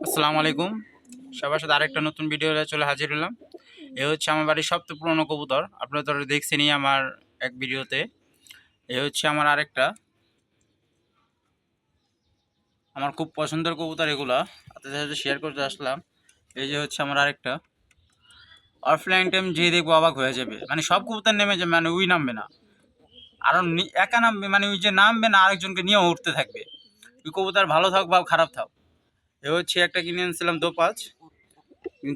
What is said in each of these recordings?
আসসালামু আলাইকুম। সবার সাথে আরেকটা নতুন ভিডিও চলে হাজির হলাম। এ হচ্ছে আমার বাড়ির সবচেয়ে পুরনো কবুতর। আপনারা তো দেখছেনই আমার এক ভিডিওতে। এ হচ্ছে আমার আরেকটা, আমার খুব পছন্দের কবুতর এগুলা। আপনাদের সাথে শেয়ার করতে আসলাম। এই যে হচ্ছে আমার আরেকটা। অফলাইন টাইম যে দেখবো অবাক হয়ে যাবে। মানে সব কবুতর নেমে যাবে, মানে ওই নামবে না। আরো একা নামবে, মানে ওই যে নামবে না আরেকজনকে নিয়েও উঠতে থাকবে। ওই কবুতর ভালো থাক বা খারাপ থাক। এ হচ্ছে একটা কিনে এনেছিলাম দোপাজ।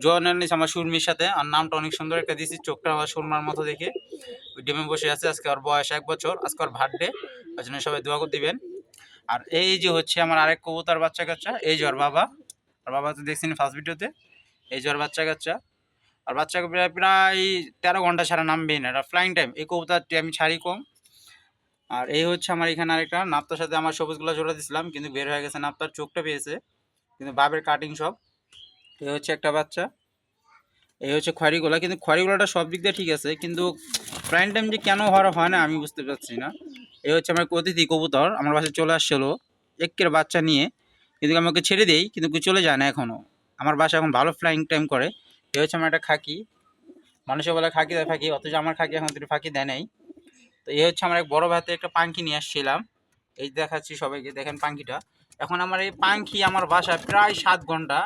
জোয়ান এনেছি আমার সুরমির সাথে, আর নামটা অনেক সুন্দর একটা দিয়েছি, চোখটা আমার সুরমার মতো দেখে। ওই ডিমে বসে আছে। আজকে ওর বয়স 1 বছর, আজকে ওর বার্থডে। ওই জন্য সবাই দোয়া করে দিবেন। আর এই যে হচ্ছে আমার আরেক কবুতর বাচ্চা কাচ্চা, এই যে ওর বাবা। ওর বাবা তো দেখছেন ফার্স্ট ভিডিওতে। এই যে ওর বাচ্চা কাচ্চা। আর বাচ্চা প্রায় প্রায় 13 ঘন্টা ছাড়া নামবেই না, এটা ফ্লাইং টাইম। এই কবুতরটি আমি ছাড়ি কম। আর এই হচ্ছে আমার এখানে আরেকটা নাপ্তার সাথে আমার সবুজগুলো জোড়া দিছিলাম, কিন্তু বের হয়ে গেছে, নাপ্তার চোখটা পেয়েছে, কিন্তু বাবের কাটিং সব। এই হচ্ছে একটা বাচ্চা। এই হচ্ছে খয়রিগুলা, কিন্তু খয়রিগুলাটা সব দিক দিয়ে ঠিক আছে, কিন্তু প্রাইম টাইম যে কেন হওয়ার হয় না আমি বুঝতে পারছি না। এই হচ্ছে আমার অতিথি কবুতর, আমার বাসায় চলে আসছিলো একের বাচ্চা নিয়ে, কিন্তু আমি ওকে ছেড়ে দিই, কিন্তু কেউ চলে যায় না এখনও। আমার বাসা এখন ভালো ফ্লাইং টাইম করে। এই হচ্ছে আমার একটা খাকি। মানুষে বলে খাকি দেয় ফাঁকি, অথচ আমার খাকি এখন দুটো ফাঁকি দেয় নাই। তো এই হচ্ছে আমার এক বড় ভাইতে একটা পাঙ্খি নিয়ে আসছিলাম। এই দেখাচ্ছি সবাইকে, দেখেন পাঙ্খিটা। এখন আমার এই পাঙ্খি আমার বাসায় প্রায় 7 ঘন্টা।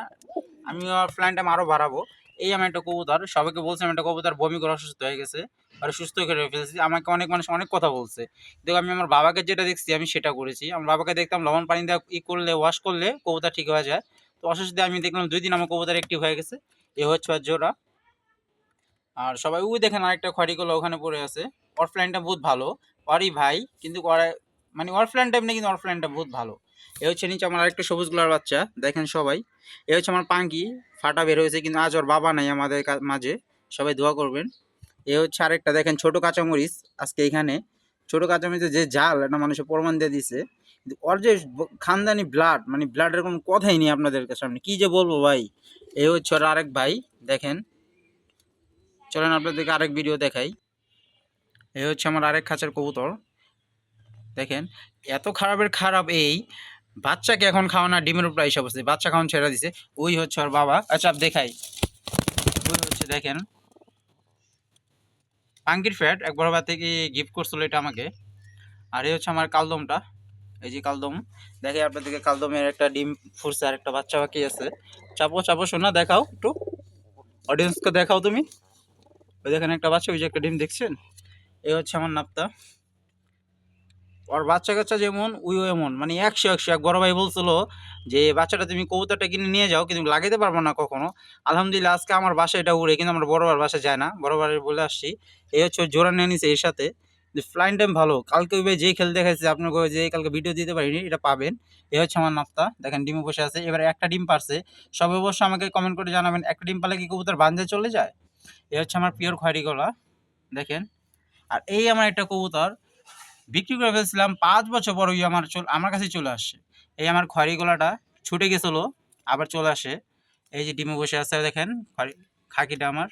আমি আমার ফ্লাইং টাইম আরও বাড়াবো। এই আমি একটা কবুতর, সবাইকে বলছিলাম একটা কবুতর বমি করে অসুস্থ হয়ে গেছে, আর সুস্থ করে ফেলছি। আমাকে অনেক মানুষ অনেক কথা বলছে। দেখো আমি আমার বাবাকে যেটা দেখছি আমি সেটা করেছি। আমার বাবাকে দেখতাম লবণ পানি দিয়ে করলে, ওয়াশ করলে কবুতর ঠিক হয়ে যায়। তো অসুস্থ আমি দেখলাম 2 দিন আমার কবুতর অ্যাক্টিভ হয়ে গেছে। এ হচ্ছে আর জোড়া। আর সবাই ওই দেখেন আরেকটা খড়িগুলো ওখানে পড়ে আছে। অফলাইনটা বহুত ভালো। ওরই ভাই, কিন্তু ওরা মানে অফলাইন টাইপ নেই, কিন্তু অফলাইনটা বহুত ভালো। এ হচ্ছে নিচে আমার আরেকটা সবুজ গুলার বাচ্চা, দেখেন সবাই। এ হচ্ছে আমার পাঙ্কি, ফাটা বের হয়েছে, কিন্তু আজ ওর বাবা নাই আমাদের মাঝে। সবাই দোয়া করবেন। এ হচ্ছে আরেকটা, দেখেন ছোট কাঁচামরিচ। আজকে এখানে ছোট কাঁচামরিচের যে জাল, একটা মানুষের প্রমাণ দিয়ে দিছে। কিন্তু ওর যে খানদানি ব্লাড, মানে ব্লাডের কোনো কথাই নেই আপনাদের সামনে, কি যে বলবো ভাই। এ হচ্ছে ওর আরেক ভাই, দেখেন। চলেন আপনাদেরকে আরেক ভিডিও দেখাই। এই হচ্ছে আমার আরেক খাঁচার কবুতর, দেখেন। এত খারাপের খারাপ এই বাচ্চাকে এখন খাওয়ানো ডিমের উপর এসে বসে, বাচ্চা খাওয়ান ছেড়ে দিছে। ওই হচ্ছে ওর বাবা। আচ্ছা দেখাই। ওই হচ্ছে দেখেন পাঙ্কির ফ্যাট, এক বড় ভাই থেকে গিফট করছিল এটা আমাকে। আর এই হচ্ছে আমার কালদমটা, এই যে কালদম। দেখে আপনাদেরকে কালদমের একটা ডিম ফুটছে, আর একটা বাচ্চা বাকি আছে। চাপো চাপো শোনা, দেখাও একটু অডিয়েন্সকে, দেখাও তুমি। ওই দেখেন একটা বাচ্চা, ওই যে একটা ডিম দেখছেন। এই হচ্ছে আমার নাপ্তা। ওর বাচ্চা কাচ্চা যেমন ওইও এমন, মানে 100 এক বড় ভাই বলছিল যে বাচ্চাটা তুমি কবুতরটা কিনে নিয়ে যাও, কিন্তু লাগাইতে পারবো না কখনো। আলহামদুলিল্লাহ আজকে আমার বাসায় এটা উড়ে, কিন্তু আমার বড় ভাইয়ের বাসায় যায় না, বড় ভাইয়ের বলে আসছি। এই হচ্ছে ওই জোড়া নিয়ে নিছে এর সাথে। যে ফ্লাইং টাইম ভালো, কালকে ওই ভাই যে খেল দেখাইছে আপনাকে, যে কালকে ভিডিও দিতে পারিনি, এটা পাবেন। এ হচ্ছে আমার নাপ্তা, দেখেন ডিমে বসে আছে। এবারে একটা ডিম পারছে। সবাই অবশ্য আমাকে কমেন্ট করে জানাবেন, একটা ডিম পারলে কি কবুতর বান্ধে চলে যায়? এ হচ্ছে আমার পিওর খয়রি গলা, দেখেন। আর এই আমার একটা কবুতর বিক্রি করে ফেলছিলাম, 5 বছর পর ওই আমার কাছে চলে আসছে। এই আমার খয়রি গলাটা ছুটে গেছিলো, আবার চলে আসে। এই যে ডিমে বসে আছে দেখেন, খাকিটা আমার।